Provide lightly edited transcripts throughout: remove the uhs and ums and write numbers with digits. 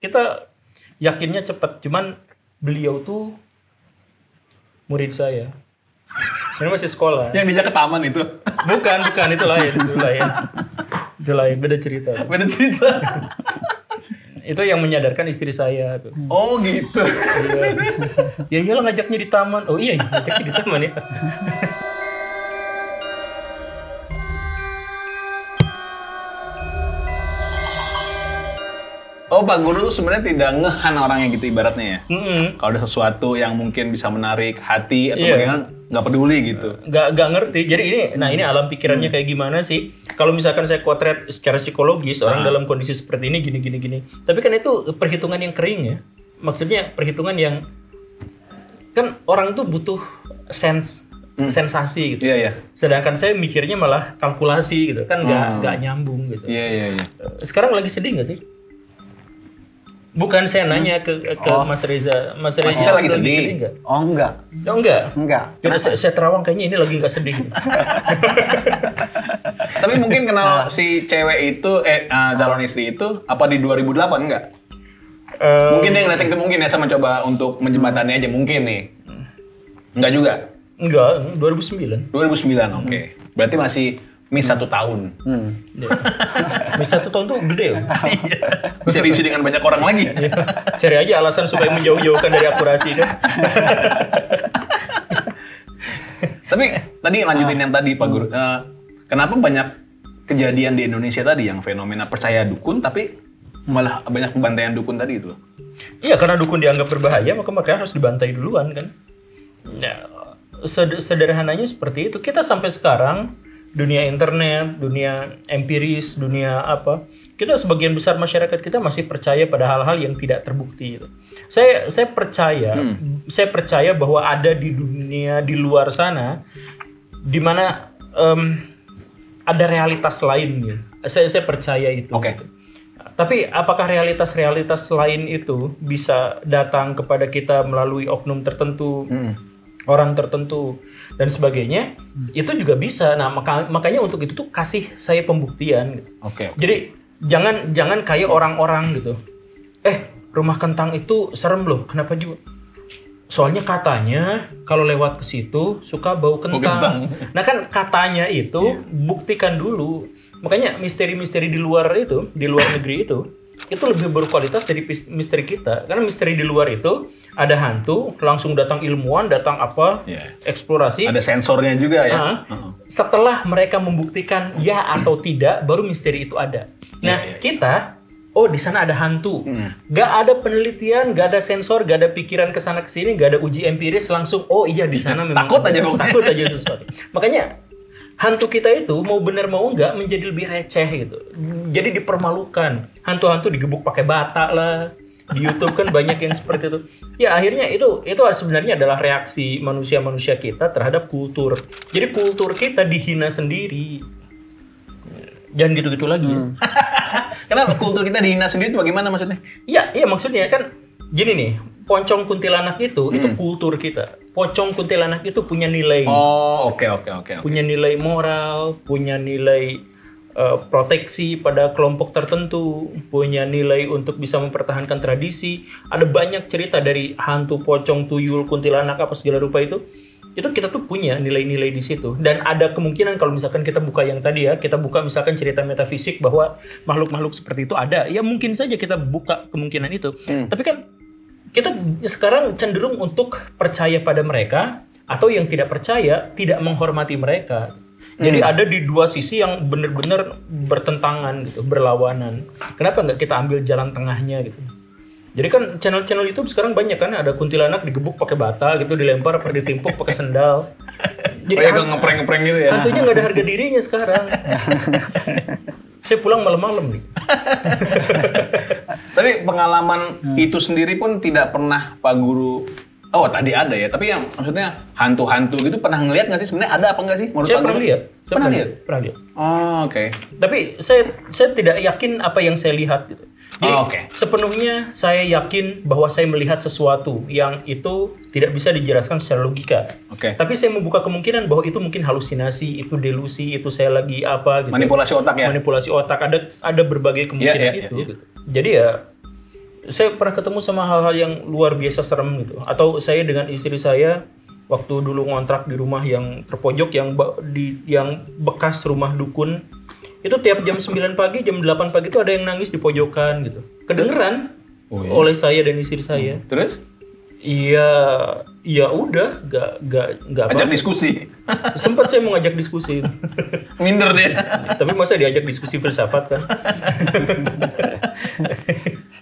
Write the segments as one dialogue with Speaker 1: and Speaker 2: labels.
Speaker 1: kita yakinnya cepat. Cuman beliau tuh murid saya. Ini masih sekolah.
Speaker 2: Yang diajak ke taman itu?
Speaker 1: Bukan, itu lain. Itu lain, beda cerita.
Speaker 2: Beda cerita.
Speaker 1: Itu yang menyadarkan istri saya tuh.
Speaker 2: Oh gitu.
Speaker 1: Ya iyalah ngajaknya di taman. Oh iya, ngajaknya di taman ya.
Speaker 2: Oh, Pak Guru tuh sebenarnya tidak ngehan orangnya gitu ibaratnya ya. Kalau ada sesuatu yang mungkin bisa menarik hati atau bagaimana, nggak peduli gitu.
Speaker 1: Nggak ngerti. Jadi ini alam pikirannya kayak gimana sih? Kalau misalkan saya potret secara psikologis orang dalam kondisi seperti ini gini. Tapi kan itu perhitungan yang kering ya. Maksudnya perhitungan yang kan orang tuh butuh sensasi gitu.
Speaker 2: Iya.
Speaker 1: Sedangkan saya mikirnya malah kalkulasi gitu. Kan nggak nyambung gitu.
Speaker 2: Iya.
Speaker 1: Sekarang lagi sedih nggak sih? Bukan, saya nanya ke Mas Reza. Mas Reza
Speaker 2: lagi sedih
Speaker 1: nggak?
Speaker 3: Oh enggak.
Speaker 1: Oh enggak?
Speaker 3: Enggak.
Speaker 1: Karena saya terawang kayaknya ini lagi nggak sedih.
Speaker 2: Tapi mungkin kenal si cewek itu, calon istri itu, apa di 2008 enggak? Mungkin dia ngeliatin itu mungkin ya, sama coba untuk menjembatani aja mungkin nih. Enggak juga?
Speaker 1: Enggak, 2009.
Speaker 2: 2009, oke. Berarti masih miss 1 tahun.
Speaker 1: Miss 1 tahun tuh gede ya?
Speaker 2: Iya. Bisa diisi dengan banyak orang lagi.
Speaker 1: Cari aja alasan supaya menjauh-jauhkan dari akurasi kan.
Speaker 2: Tapi tadi lanjutin yang tadi Pak Guru. Kenapa banyak kejadian di Indonesia tadi yang fenomena percaya dukun tapi malah banyak pembantaian dukun tadi itu?
Speaker 1: Iya, karena dukun dianggap berbahaya maka harus dibantai duluan kan. Ya, sederhananya seperti itu. Kita sampai sekarang dunia internet, dunia empiris, dunia apa, kita sebagian besar masyarakat kita masih percaya pada hal-hal yang tidak terbukti. Gitu. Saya percaya bahwa ada di dunia di luar sana, di mana ada realitas lain. Gitu. Saya percaya itu.
Speaker 2: Oke.
Speaker 1: Gitu. Tapi apakah realitas lain itu bisa datang kepada kita melalui oknum tertentu? Orang tertentu dan sebagainya, itu juga bisa. Nah, makanya untuk itu tuh kasih saya pembuktian gitu.
Speaker 2: Oke.
Speaker 1: Jadi jangan kayak orang-orang gitu. Rumah kentang itu serem loh. Kenapa juga? Soalnya katanya kalau lewat ke situ suka bau kentang. Nah, kan katanya itu buktikan dulu. Makanya misteri-misteri di luar negeri itu lebih berkualitas dari misteri kita. Karena misteri di luar itu ada hantu, langsung datang ilmuwan, datang eksplorasi.
Speaker 2: Ada sensornya juga ya.
Speaker 1: Setelah mereka membuktikan ya atau tidak, baru misteri itu ada. Nah, kita, di sana ada hantu. Gak ada penelitian, gak ada sensor, gak ada pikiran kesana kesini, gak ada uji empiris, langsung iya di sana memang
Speaker 2: takut aja
Speaker 1: sesuatu. Makanya hantu kita itu mau benar mau enggak menjadi lebih receh gitu. Jadi dipermalukan. Hantu-hantu digebuk pakai bata lah. Di YouTube kan banyak yang seperti itu. Ya akhirnya itu sebenarnya adalah reaksi manusia-manusia kita terhadap kultur. Jadi kultur kita dihina sendiri. Jangan gitu-gitu lagi.
Speaker 2: Kenapa kultur kita dihina sendiri itu bagaimana maksudnya?
Speaker 1: Iya maksudnya kan gini nih. Pocong kuntilanak itu kultur kita. Pocong kuntilanak itu punya nilai.
Speaker 2: Oh, oke.
Speaker 1: Punya nilai moral, punya nilai proteksi pada kelompok tertentu, punya nilai untuk bisa mempertahankan tradisi. Ada banyak cerita dari hantu, pocong, tuyul, kuntilanak apa segala rupa itu. Itu kita tuh punya nilai-nilai di situ. Dan ada kemungkinan kalau misalkan kita buka yang tadi ya, kita buka misalkan cerita metafisik bahwa makhluk-makhluk seperti itu ada. Ya mungkin saja kita buka kemungkinan itu. Tapi kan kita sekarang cenderung untuk percaya pada mereka atau yang tidak percaya tidak menghormati mereka. Jadi ada di dua sisi yang benar-benar bertentangan gitu, berlawanan. Kenapa nggak kita ambil jalan tengahnya gitu? Jadi kan channel-channel YouTube sekarang banyak kan, ada kuntilanak digebuk pakai bata gitu, dilempar atau ditimpuk pakai sendal. Jadi
Speaker 2: ngeprank gitu ya.
Speaker 1: Hantunya nggak ada harga dirinya sekarang. Saya pulang malam-malam nih.
Speaker 2: Tapi pengalaman itu sendiri pun tidak pernah Pak Guru. Oh tadi ada ya. Tapi yang maksudnya hantu-hantu gitu pernah ngelihat nggak sih? Sebenarnya ada apa nggak sih? Menurut
Speaker 1: saya
Speaker 2: Pak
Speaker 1: pernah
Speaker 2: Guru?
Speaker 1: lihat.
Speaker 2: Pernah lihat. Oh oke.
Speaker 1: Tapi saya tidak yakin apa yang saya lihat. Gitu. Jadi sepenuhnya saya yakin bahwa saya melihat sesuatu yang itu tidak bisa dijelaskan secara logika. Tapi saya membuka kemungkinan bahwa itu mungkin halusinasi, itu delusi, itu saya lagi apa gitu.
Speaker 2: Manipulasi otak ya?
Speaker 1: Manipulasi otak, ada berbagai kemungkinan itu. Gitu. Jadi Saya pernah ketemu sama hal-hal yang luar biasa serem gitu. Atau saya dengan istri saya waktu dulu ngontrak di rumah yang terpojok yang bekas rumah dukun, itu tiap jam 9 pagi, jam 8 pagi itu ada yang nangis di pojokan gitu. Kedengeran oleh saya dan istri saya.
Speaker 2: Terus?
Speaker 1: Iya, ya udah, nggak
Speaker 2: Ajak diskusi.
Speaker 1: Sempat saya mau ngajak diskusi.
Speaker 2: Minder dia.
Speaker 1: Tapi masa diajak diskusi filsafat kan?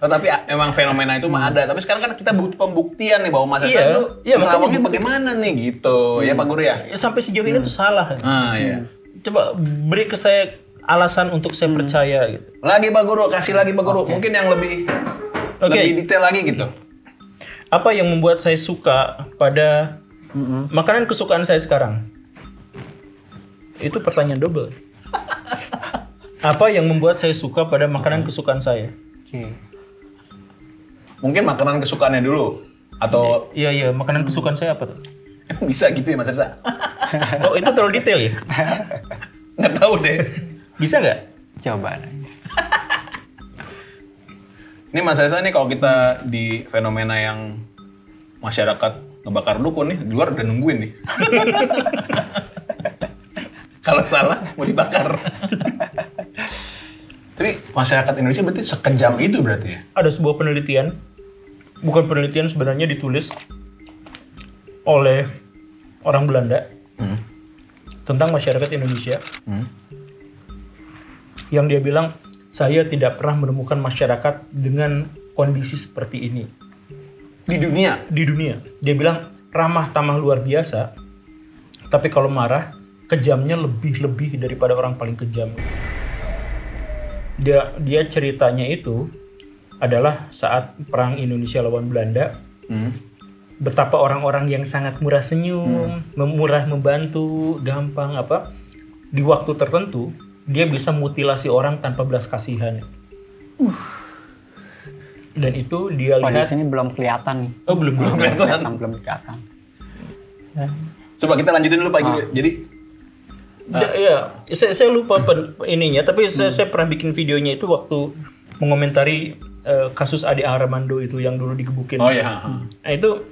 Speaker 2: Oh, tapi emang fenomena itu mah ada. Tapi sekarang kan kita butuh pembuktian nih bahwa Mas Esa itu
Speaker 1: makanya
Speaker 2: bagaimana nih gitu. Ya Pak Guru ya?
Speaker 1: Sampai sejauh ini tuh salah.
Speaker 2: Iya.
Speaker 1: Coba beri ke saya alasan untuk saya percaya gitu.
Speaker 2: Lagi Pak Guru, kasih lagi Pak Guru. Mungkin yang lebih detail lagi gitu.
Speaker 1: Apa yang membuat saya suka pada makanan kesukaan saya sekarang? Itu pertanyaan double. Apa yang membuat saya suka pada makanan kesukaan saya?
Speaker 2: Mungkin makanan kesukaannya dulu atau
Speaker 1: Iya, makanan kesukaan saya apa tuh?
Speaker 2: bisa gitu ya Mas Esa?
Speaker 1: Oh, itu terlalu detail ya?
Speaker 2: Nggak tahu deh.
Speaker 1: Bisa nggak?
Speaker 3: Coba.
Speaker 2: Ini Mas Esa nih kalau kita di fenomena yang masyarakat ngebakar dukun nih, di luar udah nungguin nih. Kalau salah mau dibakar. Tapi masyarakat Indonesia berarti sekejam itu berarti ya?
Speaker 1: Ada sebuah penelitian, bukan penelitian sebenarnya ditulis oleh orang Belanda tentang masyarakat Indonesia, yang dia bilang, saya tidak pernah menemukan masyarakat dengan kondisi seperti ini.
Speaker 2: Di dunia?
Speaker 1: Di dunia. Dia bilang ramah tamah luar biasa, tapi kalau marah, kejamnya lebih daripada orang paling kejam. Dia ceritanya itu adalah saat perang Indonesia lawan Belanda, betapa orang-orang yang sangat murah senyum, murah membantu, gampang di waktu tertentu, dia bisa mutilasi orang tanpa belas kasihan. Dan itu dia lihat.
Speaker 3: Di sini belum kelihatan nih.
Speaker 1: Oh, belum
Speaker 3: kelihatan.
Speaker 2: Coba kita lanjutin dulu Pak Guru. Jadi
Speaker 1: saya lupa ininya, tapi saya pernah bikin videonya itu waktu mengomentari kasus Ade Armando itu yang dulu digebukin.
Speaker 2: Oh iya.
Speaker 1: Nah itu,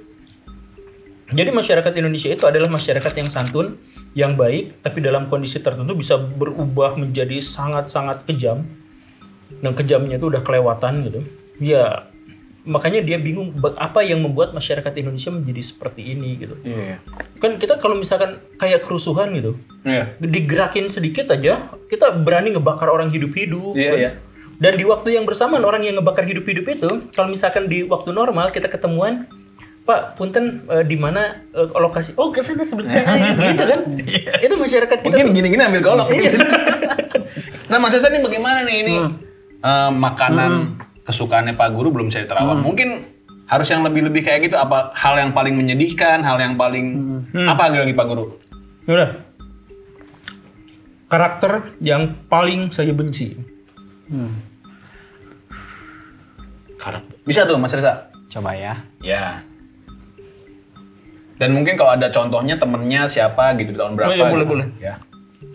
Speaker 1: jadi masyarakat Indonesia itu adalah masyarakat yang santun, yang baik, tapi dalam kondisi tertentu bisa berubah menjadi sangat-sangat kejam. Dan kejamnya itu udah kelewatan gitu. Ya, makanya dia bingung apa yang membuat masyarakat Indonesia menjadi seperti ini gitu.
Speaker 2: Iya.
Speaker 1: Kan kita kalau misalkan kayak kerusuhan gitu, digerakin sedikit aja, kita berani ngebakar orang hidup-hidup.
Speaker 2: Iya.
Speaker 1: Dan di waktu yang bersamaan orang yang ngebakar hidup-hidup itu, kalau misalkan di waktu normal kita ketemuan, Pak, punten di mana lokasi? Oh, ke sana sebentar gitu kan? Itu masyarakat kita.
Speaker 2: Mungkin gini-gini ambil golok. Nah, Mas Esa nih bagaimana nih ini makanan kesukaannya Pak Guru belum saya terawang. Mungkin harus yang lebih-lebih kayak gitu. Apa hal yang paling menyedihkan, hal yang paling apa lagi Pak Guru?
Speaker 1: Udah. Karakter yang paling saya benci.
Speaker 2: Karakter. Bisa tuh Mas Esa?
Speaker 3: Coba ya.
Speaker 2: Ya. Dan mungkin kalau ada contohnya temennya siapa gitu di tahun berapa.
Speaker 1: Oh, iya,
Speaker 2: gitu.
Speaker 1: boleh.
Speaker 2: Ya.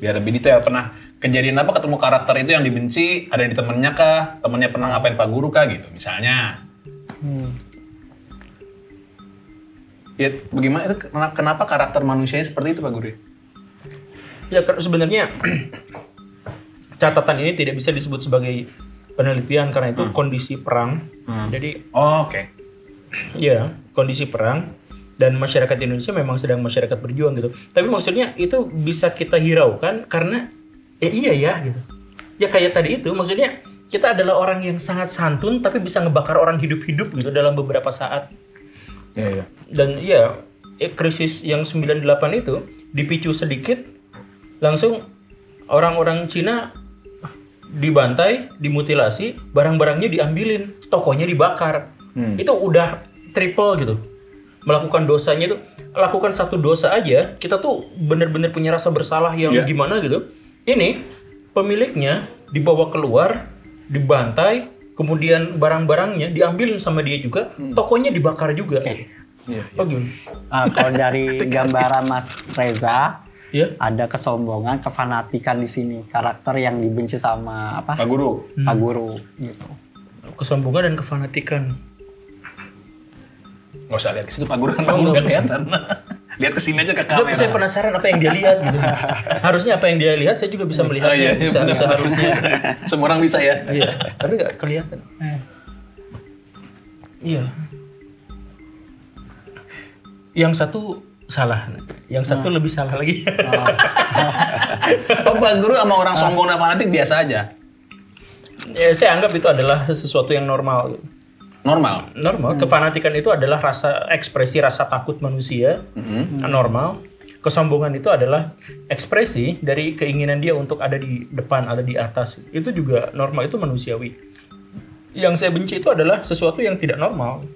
Speaker 2: Biar lebih detail. Pernah kejadian apa ketemu karakter itu yang dibenci, ada di temennya kah? Temennya pernah ngapain Pak Guru kah gitu misalnya. Ya bagaimana itu, kenapa karakter manusianya seperti itu Pak Guru?
Speaker 1: Ya sebenarnya catatan ini tidak bisa disebut sebagai penelitian karena itu kondisi perang. Jadi
Speaker 2: oke.
Speaker 1: Ya, kondisi perang dan masyarakat Indonesia memang sedang masyarakat berjuang gitu. Tapi maksudnya itu bisa kita hiraukan karena iya ya gitu. Ya kayak tadi itu maksudnya kita adalah orang yang sangat santun tapi bisa ngebakar orang hidup-hidup gitu dalam beberapa saat.
Speaker 2: Iya.
Speaker 1: Dan krisis yang 98 itu dipicu sedikit langsung orang-orang Cina dibantai, dimutilasi, barang-barangnya diambilin, tokonya dibakar. Itu udah triple gitu. Melakukan dosanya itu, lakukan satu dosa aja, kita tuh bener-bener punya rasa bersalah yang gimana gitu. Ini pemiliknya dibawa keluar, dibantai, kemudian barang-barangnya diambilin sama dia juga, tokonya dibakar juga. Oh gimana?
Speaker 3: Kalau dari gambaran Mas Reza,
Speaker 1: ada
Speaker 3: kesombongan, kefanatikan di sini. Karakter yang dibenci sama
Speaker 2: Pak Guru.
Speaker 3: Pak Guru gitu.
Speaker 1: Kesombongan dan kefanatikan.
Speaker 2: Nggak usah lihat ke situ Pak Guru kan udah kelihatan. Lihat ke sini aja ke kamera.
Speaker 1: Saya penasaran apa yang dia lihat gitu. Harusnya apa yang dia lihat saya juga bisa melihatnya. Bisa seharusnya.
Speaker 2: Semua orang bisa ya.
Speaker 1: Iya, tapi nggak kelihatan. Iya. Yang satu salah, yang satu lebih salah lagi.
Speaker 2: Oh, Pak Guru sama orang sombong dan fanatik biasa aja.
Speaker 1: Ya, saya anggap itu adalah sesuatu yang normal.
Speaker 2: Normal.
Speaker 1: Kefanatikan itu adalah ekspresi rasa takut manusia. Normal. Kesombongan itu adalah ekspresi dari keinginan dia untuk ada di depan, ada di atas. Itu juga normal, itu manusiawi. Yang saya benci itu adalah sesuatu yang tidak normal.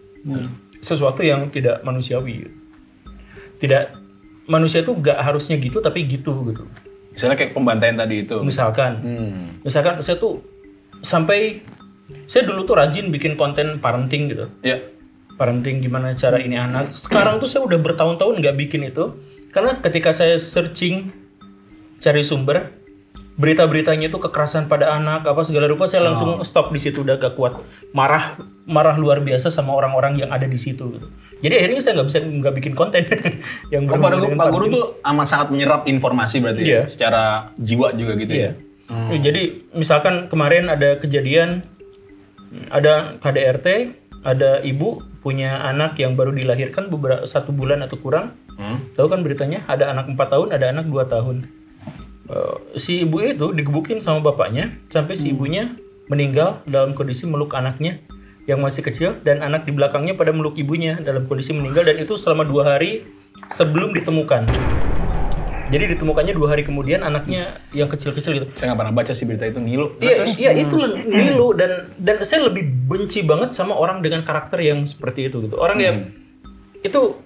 Speaker 1: Sesuatu yang tidak manusiawi. Tidak, manusia itu gak harusnya gitu, tapi gitu.
Speaker 2: Misalnya kayak pembantaian tadi itu.
Speaker 1: Misalkan saya tuh saya dulu tuh rajin bikin konten parenting gitu.
Speaker 2: Ya.
Speaker 1: Parenting gimana cara ini anak. Sekarang tuh saya udah bertahun-tahun nggak bikin itu. Karena ketika saya searching, cari sumber, berita-beritanya itu kekerasan pada anak, apa segala rupa, saya langsung stop di situ, udah gak kuat. Marah luar biasa sama orang-orang yang ada di situ gitu. Jadi akhirnya saya nggak bikin konten. Yang
Speaker 2: Pak Guru tuh amat sangat menyerap informasi berarti ya? Secara jiwa juga gitu ya?
Speaker 1: Jadi misalkan kemarin ada kejadian, ada KDRT, ada ibu punya anak yang baru dilahirkan 1 bulan atau kurang. Tahu kan beritanya, ada anak 4 tahun, ada anak 2 tahun. Si ibu itu digebukin sama bapaknya sampai si ibunya meninggal dalam kondisi meluk anaknya yang masih kecil, dan anak di belakangnya pada meluk ibunya dalam kondisi meninggal, dan itu selama 2 hari sebelum ditemukan. Jadi ditemukannya 2 hari kemudian anaknya yang kecil-kecil gitu.
Speaker 2: Saya nggak pernah baca sih berita itu, ngilu.
Speaker 1: Iya itu ngilu, dan saya lebih benci banget sama orang dengan karakter yang seperti itu gitu. Orang yang itu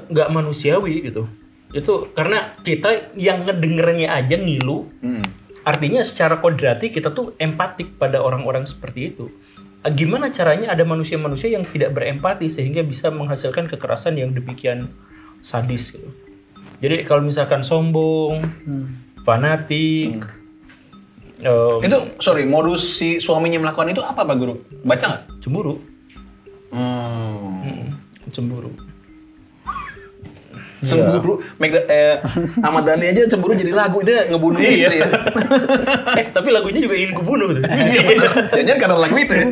Speaker 1: nggak manusiawi gitu. Itu karena kita yang ngedengernya aja ngilu. Artinya secara kodrati kita tuh empatik pada orang-orang seperti itu. Gimana caranya ada manusia-manusia yang tidak berempati sehingga bisa menghasilkan kekerasan yang demikian sadis gitu. Jadi kalau misalkan sombong, fanatik,
Speaker 2: itu modus si suaminya melakukan itu apa Pak Guru? Baca nggak?
Speaker 1: Cemburu. Cemburu.
Speaker 2: Cemburu. Ahmad Dhani aja cemburu jadi lagu, dia ngebunuh istri ya.
Speaker 1: Tapi lagunya juga ingin kubunuh tuh.
Speaker 2: Iya benar. Jangan karena lagu itu ya.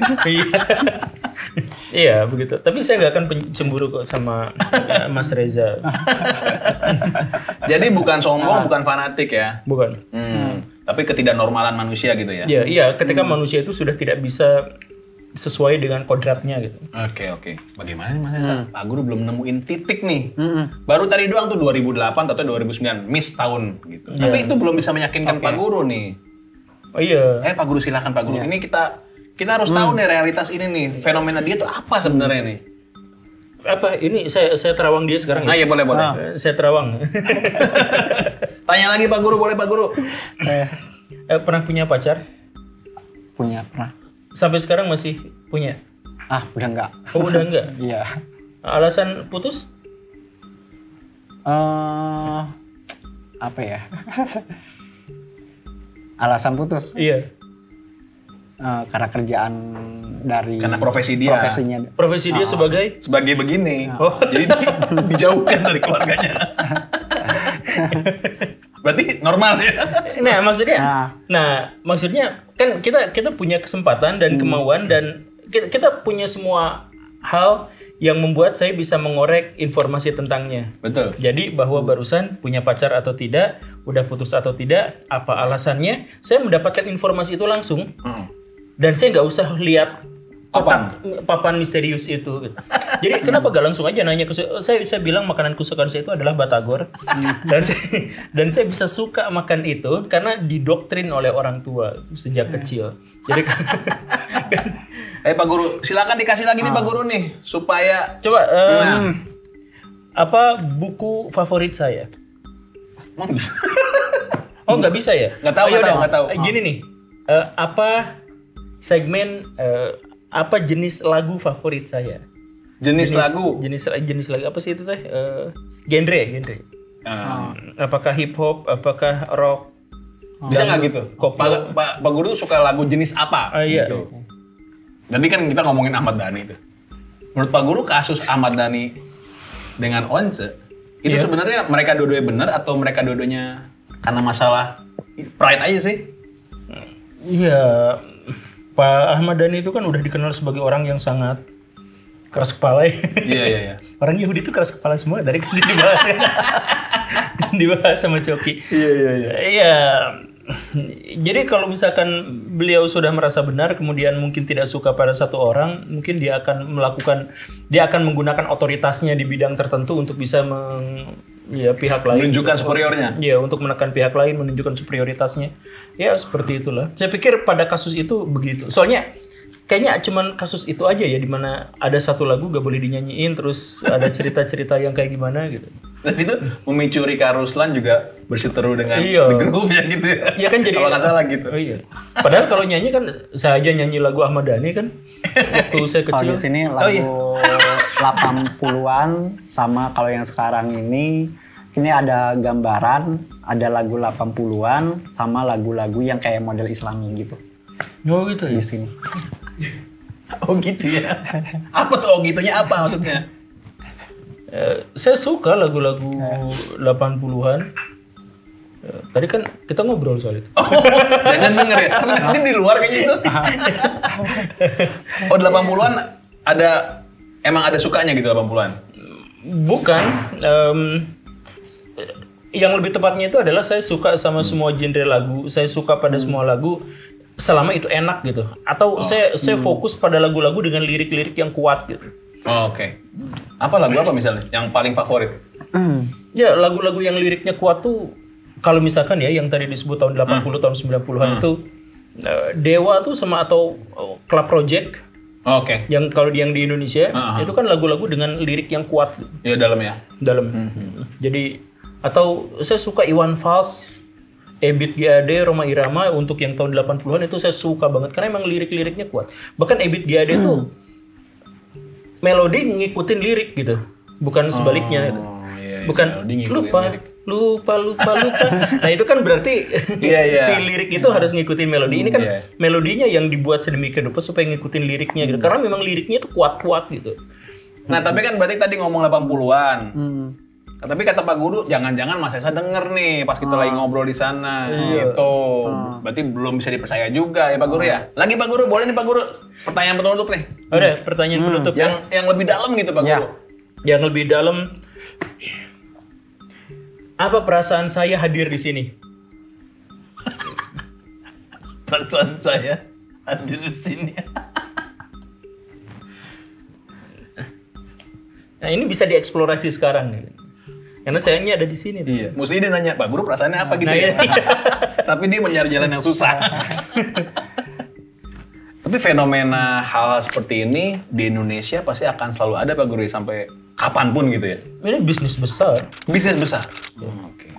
Speaker 1: Iya begitu. Tapi saya nggak akan cemburu kok sama Mas Reza.
Speaker 2: Jadi bukan sombong, bukan fanatik ya?
Speaker 1: Bukan.
Speaker 2: Tapi ketidaknormalan manusia gitu ya?
Speaker 1: Iya. Ketika manusia itu sudah tidak bisa sesuai dengan kodratnya gitu.
Speaker 2: Oke. Bagaimana nih Mas Reza? Pak Guru belum nemuin titik nih. Baru tadi doang tuh 2008 atau 2009, miss tahun gitu. Tapi itu belum bisa meyakinkan Pak Guru nih.
Speaker 1: Oh iya.
Speaker 2: Pak Guru silakan Pak Guru. Ini kita harus tahu nih realitas ini nih, fenomena dia tuh apa sebenarnya nih?
Speaker 1: Apa ini saya terawang dia sekarang?
Speaker 2: Iya boleh.
Speaker 1: Saya terawang.
Speaker 2: Tanya lagi Pak Guru, boleh Pak Guru?
Speaker 1: Pernah punya pacar?
Speaker 3: Pernah.
Speaker 1: Sampai sekarang masih punya?
Speaker 3: Udah enggak.
Speaker 1: Oh udah enggak?
Speaker 3: Iya.
Speaker 1: Alasan putus?
Speaker 3: Apa ya? Alasan putus?
Speaker 1: Iya.
Speaker 3: Karena kerjaan
Speaker 2: karena profesi dia.
Speaker 1: Profesi dia
Speaker 2: sebagai begini. Jadi dijauhkan dari keluarganya. Berarti normal ya.
Speaker 1: Maksudnya kan kita punya kesempatan dan kemauan, dan kita punya semua hal yang membuat saya bisa mengorek informasi tentangnya.
Speaker 2: Betul.
Speaker 1: Jadi bahwa barusan punya pacar atau tidak, udah putus atau tidak, apa alasannya, saya mendapatkan informasi itu langsung. Dan saya nggak usah lihat papan misterius itu. Gitu. Jadi kenapa gak langsung aja nanya ke saya bilang makanan kesukaan saya itu adalah batagor. dan saya bisa suka makan itu karena didoktrin oleh orang tua sejak kecil. Jadi
Speaker 2: Pak Guru, silakan dikasih lagi nih Pak Guru nih supaya
Speaker 1: coba apa buku favorit saya?
Speaker 2: Mau bisa?
Speaker 1: Oh nggak bisa ya?
Speaker 2: Nggak tahu.
Speaker 1: Gini nih, apa segmen apa jenis lagu favorit saya?
Speaker 2: Jenis lagu
Speaker 1: apa sih itu teh? Genre. Apakah hip hop? Apakah rock?
Speaker 2: Bisa nggak gitu? Pak Guru tuh suka lagu jenis apa?
Speaker 1: Iya.
Speaker 2: Gitu. Jadi kan kita ngomongin Ahmad Dhani itu. Menurut Pak Guru kasus Ahmad Dhani dengan Once itu sebenarnya mereka dua-duanya benar atau mereka dua-duanya karena masalah pride aja sih?
Speaker 1: Iya, Pak Ahmad Dhani itu kan udah dikenal sebagai orang yang sangat keras kepala.
Speaker 2: Iya.
Speaker 1: Orang Yahudi itu keras kepala semua dari kan dibahas kan. Dibahas sama Coki. Iya. Jadi kalau misalkan beliau sudah merasa benar kemudian mungkin tidak suka pada satu orang, mungkin dia akan menggunakan otoritasnya di bidang tertentu untuk bisa pihak lain
Speaker 2: Menunjukkan superiornya.
Speaker 1: Iya, untuk menekan pihak lain, menunjukkan superioritasnya. Ya, seperti itulah. Saya pikir pada kasus itu begitu. Soalnya kayaknya cuman kasus itu aja ya, dimana ada satu lagu gak boleh dinyanyiin, terus ada cerita-cerita yang kayak gimana gitu.
Speaker 2: Dan itu memicu Rika Ruslan juga berseteru dengan
Speaker 1: Iya.
Speaker 2: The Groove ya gitu ya.
Speaker 1: Iya kan jadi.
Speaker 2: Kalau nggak salah gitu.
Speaker 1: Oh iya. Padahal kalau nyanyi kan saya aja nyanyi lagu Ahmad Dhani kan waktu saya
Speaker 3: Kalau
Speaker 1: kecil.
Speaker 3: di sini
Speaker 1: Oh,
Speaker 3: lagu
Speaker 1: iya.
Speaker 3: 80-an sama kalau yang sekarang ini ada gambaran, ada lagu 80-an sama lagu-lagu yang kayak model Islami gitu
Speaker 1: Oh gitu ya.
Speaker 3: di sini.
Speaker 2: Oh gitu ya. Apa tuh oh gitunya apa maksudnya?
Speaker 1: Saya suka lagu-lagu 80-an. Tadi kan kita ngobrol soal itu.
Speaker 2: Oh, jangan denger ya. Tapi tadi di luar kayaknya itu. Oh 80-an emang ada sukanya gitu 80-an?
Speaker 1: Bukan. Yang lebih tepatnya itu adalah saya suka sama semua genre lagu. Saya suka pada semua lagu selama itu enak gitu. Atau saya fokus pada lagu-lagu dengan lirik-lirik yang kuat gitu.
Speaker 2: Oh, oke. Apa lagu apa misalnya yang paling favorit?
Speaker 1: Ya lagu-lagu yang liriknya kuat tuh kalau misalkan ya yang tadi disebut tahun 80 tahun 90-an itu Dewa tuh sama atau Club Project.
Speaker 2: Oh, oke.
Speaker 1: Yang kalau yang di Indonesia itu kan lagu-lagu dengan lirik yang kuat
Speaker 2: Ya dalam ya.
Speaker 1: dalam. Jadi atau saya suka Iwan Fals, Ebit GAD, Rhoma Irama untuk yang tahun 80-an itu saya suka banget karena emang lirik-liriknya kuat. Bahkan Ebit GAD tuh melodi ngikutin lirik gitu. Bukan sebaliknya gitu.
Speaker 2: Iya,
Speaker 1: Bukan
Speaker 2: melodi ngikutin
Speaker 1: lupa,
Speaker 2: lirik.
Speaker 1: lupa. Nah itu kan berarti
Speaker 2: Iya.
Speaker 1: si lirik itu harus ngikutin melodi. Ini kan
Speaker 2: Iya.
Speaker 1: melodinya yang dibuat sedemikian rupa supaya ngikutin liriknya gitu. Karena memang liriknya itu kuat-kuat gitu.
Speaker 2: Nah, tapi kan berarti tadi ngomong 80-an. Tapi kata Pak Guru, jangan-jangan Mas Esa denger nih pas kita lagi ngobrol di sana. Gitu. Berarti belum bisa dipercaya juga ya Pak Guru ya? Lagi Pak Guru, boleh nih Pak Guru. Pertanyaan penutup nih.
Speaker 1: Ada pertanyaan penutup
Speaker 2: Yang lebih dalam gitu Pak
Speaker 3: Ya.
Speaker 2: Guru.
Speaker 1: yang lebih dalam. Apa perasaan saya hadir di sini?
Speaker 2: Perasaan saya hadir di sini.
Speaker 1: Nah ini bisa dieksplorasi sekarang nih. Karena saya ini ada di sini.
Speaker 2: Iya. Mesti dia nanya, Pak Guru perasaannya apa gitu
Speaker 1: Nah,
Speaker 2: ya?
Speaker 1: iya.
Speaker 2: Tapi dia mencari jalan yang susah. Tapi fenomena hal seperti ini di Indonesia pasti akan selalu ada Pak Guru sampai kapanpun gitu ya?
Speaker 1: Ini bisnis besar.
Speaker 2: Bisnis besar? Oke.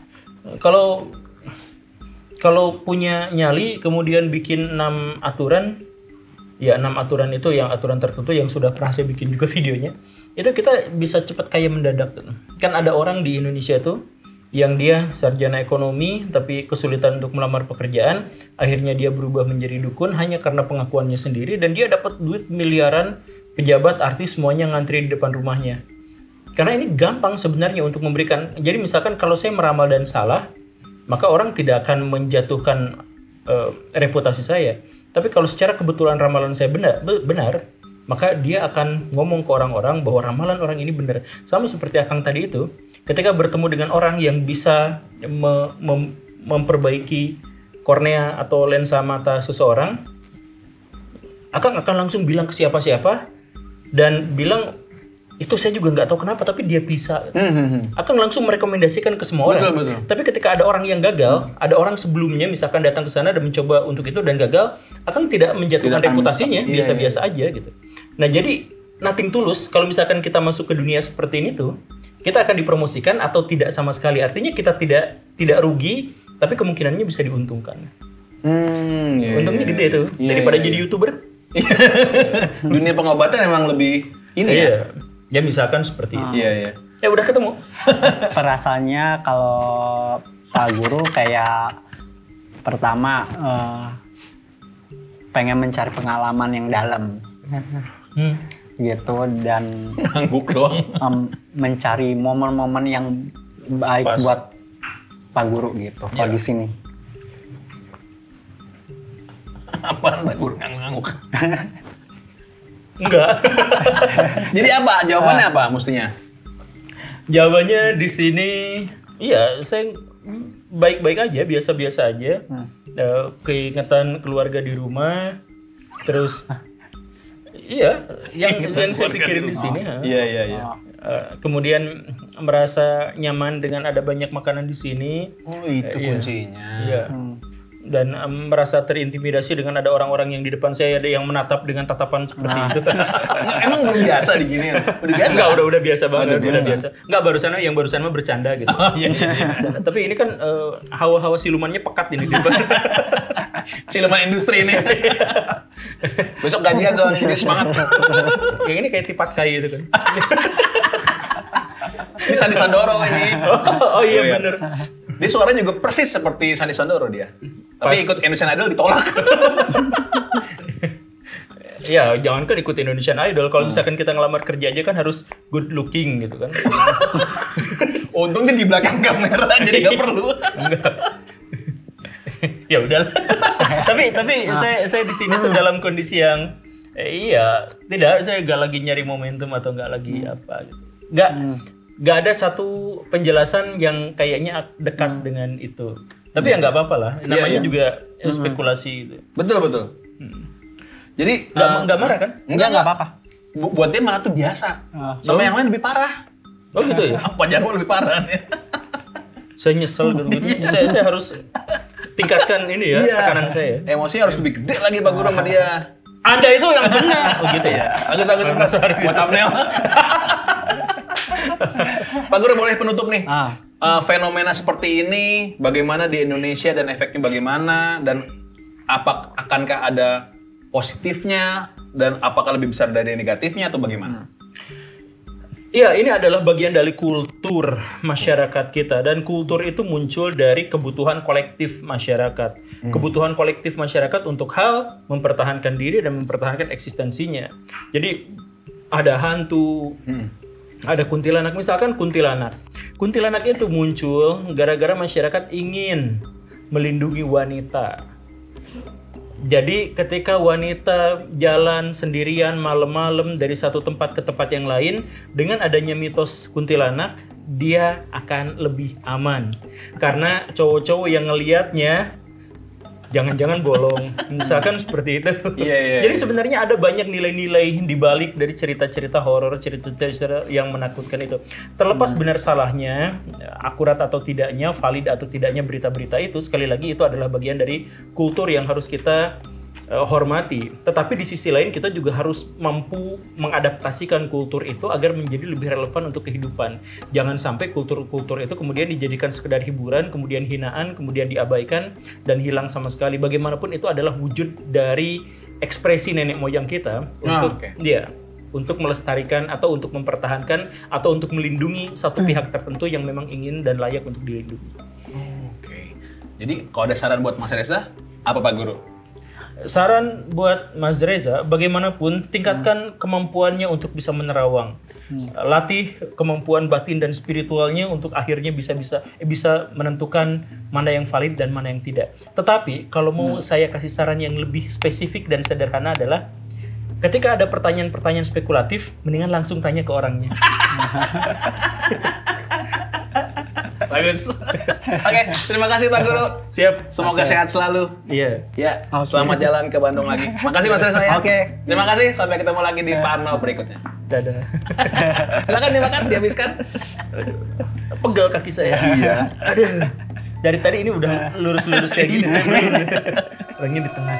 Speaker 1: Kalau punya nyali kemudian bikin 6 aturan, ya 6 aturan itu yang aturan tertentu yang sudah pernah saya bikin juga videonya, itu kita bisa cepat kaya mendadak. Kan ada orang di Indonesia tuh yang dia sarjana ekonomi tapi kesulitan untuk melamar pekerjaan, akhirnya dia berubah menjadi dukun hanya karena pengakuannya sendiri dan dia dapat duit miliaran, pejabat, artis semuanya ngantri di depan rumahnya. Karena ini gampang sebenarnya untuk memberikan. Jadi misalkan kalau saya meramal dan salah, maka orang tidak akan menjatuhkan reputasi saya. Tapi kalau secara kebetulan ramalan saya benar, maka dia akan ngomong ke orang-orang bahwa ramalan orang ini benar. Sama seperti Akang tadi itu, ketika bertemu dengan orang yang bisa memperbaiki kornea atau lensa mata seseorang, Akang akan langsung bilang ke siapa-siapa dan bilang, itu saya juga nggak tahu kenapa tapi dia bisa. Akang langsung merekomendasikan ke semua orang.
Speaker 2: Betul.
Speaker 1: Tapi ketika ada orang yang gagal, ada orang sebelumnya misalkan datang ke sana dan mencoba untuk itu dan gagal, Akang tidak menjatuhkan reputasinya, biasa-biasa aja gitu. Nah jadi nothing tulus kalau misalkan kita masuk ke dunia seperti ini tuh, kita akan dipromosikan atau tidak sama sekali. Artinya kita tidak rugi, tapi kemungkinannya bisa diuntungkan. Untungnya gede tuh. Daripada jadi YouTuber.
Speaker 2: Dunia pengobatan memang lebih ini ya.
Speaker 1: Iya. Ya misalkan seperti itu.
Speaker 2: Iya.
Speaker 1: Ya udah ketemu.
Speaker 3: Perasaannya kalau Pak Guru kayak pertama pengen mencari pengalaman yang dalam. gitu, dan
Speaker 2: Ngangguk doang.
Speaker 3: mencari momen-momen yang baik
Speaker 1: Pas.
Speaker 3: buat Pak Guru gitu kalau di sini.
Speaker 2: Apaan Pak Guru ngangguk?
Speaker 1: Enggak.
Speaker 2: Jadi apa? Jawabannya apa mestinya?
Speaker 1: Jawabannya di sini, iya, saya baik-baik aja, biasa-biasa aja. Keingetan keluarga di rumah, terus, iya, yang saya pikirin di sini.
Speaker 2: Iya.
Speaker 1: Kemudian merasa nyaman dengan ada banyak makanan di sini.
Speaker 2: Oh itu kuncinya.
Speaker 1: Iya. Dan merasa terintimidasi dengan ada orang-orang yang di depan saya ada yang menatap dengan tatapan seperti itu.
Speaker 2: Emang belum biasa digini? Udah biasa?
Speaker 1: Enggak, udah biasa banget, udah biasa. Enggak, barusan mah bercanda gitu.
Speaker 2: Iya.
Speaker 1: Bercanda. Tapi ini kan hawa-hawa silumannya pekat ini di depan.
Speaker 2: Siluman industri ini. Besok gajian soalnya jadi semangat.
Speaker 1: Yang ini kayak tipat kai itu kan.
Speaker 2: Ini Sandi Sandoro ini.
Speaker 1: Oh iya bener.
Speaker 2: Dia suaranya juga persis seperti Sandi Sandoro dia. Tapi ikut Indonesian Idol ditolak.
Speaker 1: Ya, jangankan ikut Indonesian Idol, kalau misalkan kita ngelamar kerja aja kan harus good looking gitu kan.
Speaker 2: Untungnya di belakang kamera jadi nggak perlu.
Speaker 1: Ya udahlah. tapi saya di sini tuh dalam kondisi yang tidak, saya nggak lagi nyari momentum atau nggak lagi apa gitu. Nggak ada satu penjelasan yang kayaknya dekat dengan itu. Tapi ya nggak apa-apa lah. Namanya juga spekulasi gitu.
Speaker 2: Betul. Jadi
Speaker 1: Nggak marah kan?
Speaker 3: Enggak apa-apa.
Speaker 2: Buat dia malah tuh biasa. Sama yang lain lebih parah.
Speaker 1: Oh gitu ya.
Speaker 2: Pak Jarwo lebih parah nih.
Speaker 1: Saya nyesel gitu. Saya harus tingkatkan ini ya, tekanan saya.
Speaker 2: Emosi harus lebih gede lagi Pak Guru sama dia.
Speaker 1: Anda itu yang benar. Oh gitu ya.
Speaker 2: Agus buat thumbnail. Pak Guru boleh penutup nih. Fenomena seperti ini bagaimana di Indonesia dan efeknya bagaimana, dan akankah ada positifnya dan apakah lebih besar dari negatifnya atau bagaimana?
Speaker 1: Iya, ini adalah bagian dari kultur masyarakat kita, dan kultur itu muncul dari kebutuhan kolektif masyarakat. Kebutuhan kolektif masyarakat untuk hal mempertahankan diri dan mempertahankan eksistensinya. Jadi ada hantu, ada kuntilanak. Misalkan kuntilanak. Kuntilanak itu muncul gara-gara masyarakat ingin melindungi wanita. Jadi ketika wanita jalan sendirian malam-malam dari satu tempat ke tempat yang lain, dengan adanya mitos kuntilanak, dia akan lebih aman. Karena cowok-cowok yang ngelihatnya jangan-jangan bolong. Misalkan seperti itu. Jadi sebenarnya ada banyak nilai-nilai di balik dari cerita-cerita horor, cerita-cerita yang menakutkan itu. Terlepas benar salahnya, akurat atau tidaknya, valid atau tidaknya berita-berita itu, sekali lagi itu adalah bagian dari kultur yang harus kita hormati. Tetapi di sisi lain kita juga harus mampu mengadaptasikan kultur itu agar menjadi lebih relevan untuk kehidupan. Jangan sampai kultur-kultur itu kemudian dijadikan sekedar hiburan, kemudian hinaan, kemudian diabaikan dan hilang sama sekali. Bagaimanapun itu adalah wujud dari ekspresi nenek moyang kita untuk melestarikan atau untuk mempertahankan atau untuk melindungi satu pihak tertentu yang memang ingin dan layak untuk dilindungi.
Speaker 2: Jadi kalau ada saran buat Mas Reza, apa Pak Guru?
Speaker 1: Saran buat Mas Reza, bagaimanapun tingkatkan kemampuannya untuk bisa menerawang. Latih kemampuan batin dan spiritualnya untuk akhirnya bisa menentukan mana yang valid dan mana yang tidak. Tetapi kalau mau saya kasih saran yang lebih spesifik dan sederhana adalah ketika ada pertanyaan-pertanyaan spekulatif, mendingan langsung tanya ke orangnya.
Speaker 2: Bagus. Oke, terima kasih Pak Guru.
Speaker 1: Siap.
Speaker 2: Semoga sehat selalu.
Speaker 1: Iya.
Speaker 2: Ya, selamat jalan ke Bandung lagi. Makasih Mas Reza ya. Terima kasih, sampai ketemu lagi di Parno berikutnya.
Speaker 1: Dadah.
Speaker 2: Silakan dimakan, dihabiskan.
Speaker 1: Pegel kaki saya.
Speaker 2: Iya.
Speaker 1: Aduh. Dari tadi ini udah lurus-lurus kayak gini. Orangnya di tengah.